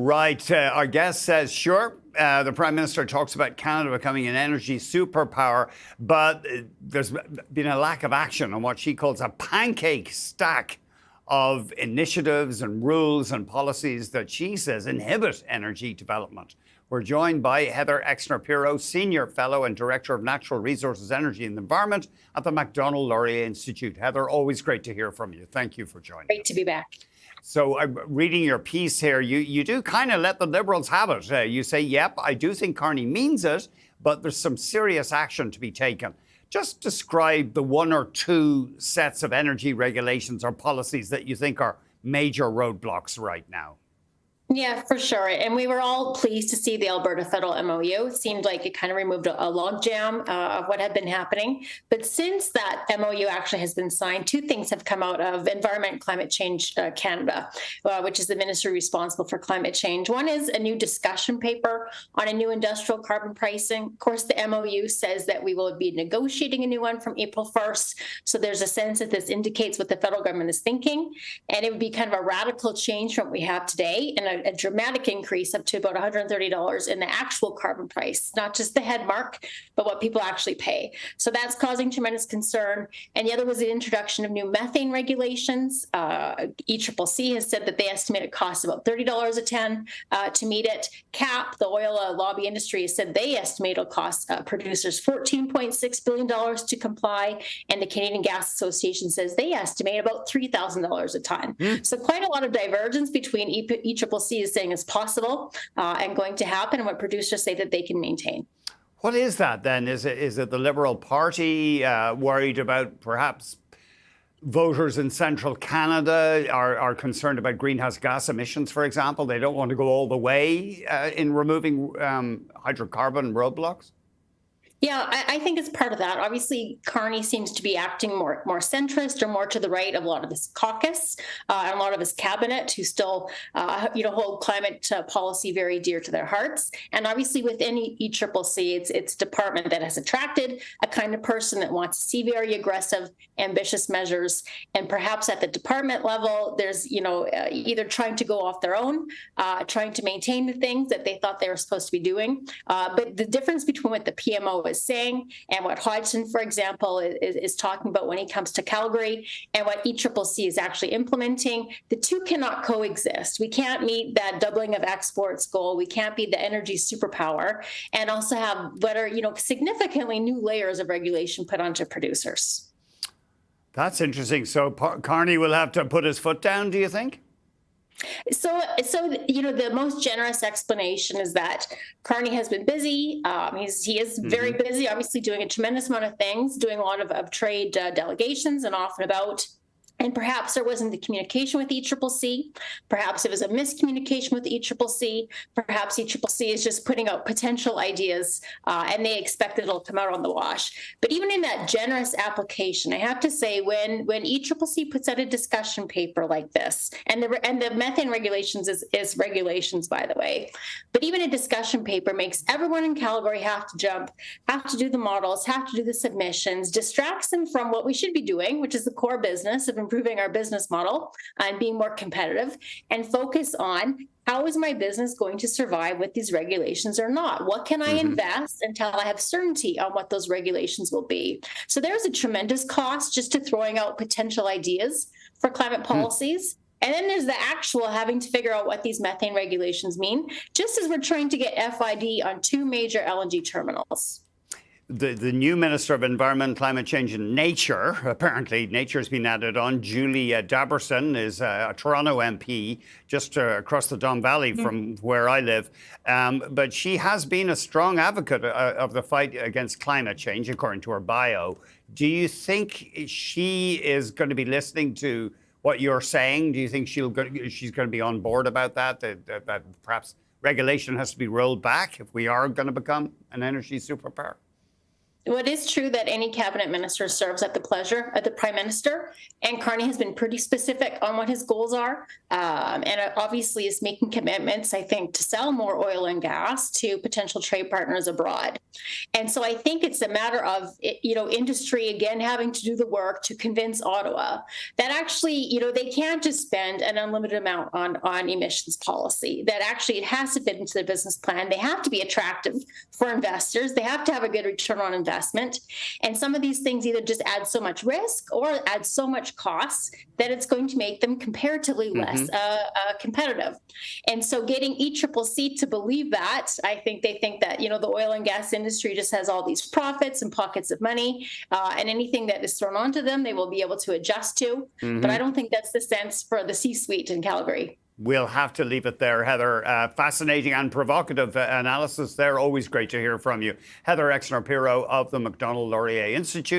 Right. Our guest says, sure, the Prime Minister talks about Canada becoming an energy superpower, but there's been a lack of action on what she calls a pancake stack of initiatives and rules and policies that she says inhibit energy development. We're joined by Heather Exner-Pirot, Senior Fellow and Director of Natural Resources, Energy and the Environment at the Macdonald-Laurier Institute. Heather, always great to hear from you. Thank you for joining us. Great to be back. So reading your piece here, you do kind of let the Liberals have it. You say, yep, I do think Carney means it, but there's some serious action to be taken. Just describe the one or two sets of energy regulations or policies that you think are major roadblocks right now. Yeah, for sure. And we were all pleased to see the Alberta federal MOU. It seemed like it kind of removed a logjam of what had been happening. But since that MOU actually has been signed, two things have come out of Environment and Climate Change Canada, which is the ministry responsible for climate change. One is a new discussion paper on a new industrial carbon pricing. Of course, the MOU says that we will be negotiating a new one from April 1st. So there's a sense that this indicates what the federal government is thinking. And it would be kind of a radical change from what we have today, and a dramatic increase up to about $130 in the actual carbon price, not just the head mark, but what people actually pay. So that's causing tremendous concern. And the other was the introduction of new methane regulations. ECCC has said that they estimate it costs about $30 a ton to meet it. CAP, the oil lobby industry, has said they estimate it'll cost producers $14.6 billion to comply. And the Canadian Gas Association says they estimate about $3,000 a ton. So quite a lot of divergence between ECCC is saying is possible and going to happen, and what producers say that they can maintain. What is that then? Is it the Liberal Party worried about perhaps voters in central Canada are concerned about greenhouse gas emissions, for example? They don't want to go all the way in removing hydrocarbon roadblocks? Yeah, I think it's part of that. Obviously, Carney seems to be acting more centrist or more to the right of a lot of his caucus and a lot of his cabinet, who still, hold climate policy very dear to their hearts. And obviously, within ECCC, it's a department that has attracted a kind of person that wants to see very aggressive, ambitious measures. And perhaps at the department level, there's, either trying to go off their own, trying to maintain the things that they thought they were supposed to be doing. But the difference between what the PMO is saying and what Hodgson, for example, is talking about when he comes to Calgary, and what ECCC is actually implementing, the two cannot coexist. We can't meet that doubling of exports goal. We can't be the energy superpower and also have what are, significantly new layers of regulation put onto producers. That's interesting. So Carney will have to put his foot down, do you think? So the most generous explanation is that Carney has been busy. He is very busy, obviously doing a tremendous amount of things, doing a lot of trade delegations and off and about. And perhaps there wasn't the communication with ECCC. Perhaps it was a miscommunication with ECCC. Perhaps ECCC is just putting out potential ideas and they expect that it'll come out on the wash. But even in that generous application, I have to say, when ECCC puts out a discussion paper like this, and the methane regulations is regulations, by the way, but even a discussion paper makes everyone in Calgary have to jump, have to do the models, have to do the submissions, distracts them from what we should be doing, which is the core business of improving our business model and being more competitive, and focus on how is my business going to survive with these regulations or not? What can I invest until I have certainty on what those regulations will be? So there's a tremendous cost just to throwing out potential ideas for climate policies. And then there's the actual having to figure out what these methane regulations mean, just as we're trying to get FID on two major LNG terminals. The new Minister of Environment, Climate Change and Nature, apparently nature's been added on. Julie Daberson is a Toronto MP just across the Don Valley from where I live. But she has been a strong advocate of the fight against climate change, according to her bio. Do you think she is going to be listening to what you're saying? Do you think she's going to be on board about that perhaps regulation has to be rolled back if we are going to become an energy superpower? Well, it is true that any cabinet minister serves at the pleasure of the prime minister, and Carney has been pretty specific on what his goals are, and obviously is making commitments, I think, to sell more oil and gas to potential trade partners abroad. And so I think it's a matter of, industry again having to do the work to convince Ottawa that actually, they can't just spend an unlimited amount on emissions policy. That actually it has to fit into their business plan. They have to be attractive for investors. They have to have a good return on investment. And some of these things either just add so much risk or add so much costs that it's going to make them comparatively less competitive. And so getting ECCC to believe that, I think they think that, the oil and gas industry just has all these profits and pockets of money, and anything that is thrown onto them, they will be able to adjust to. But I don't think that's the sense for the C-suite in Calgary. We'll have to leave it there, Heather. Fascinating and provocative analysis there. Always great to hear from you. Heather Exner-Pirot of the Macdonald-Laurier Institute.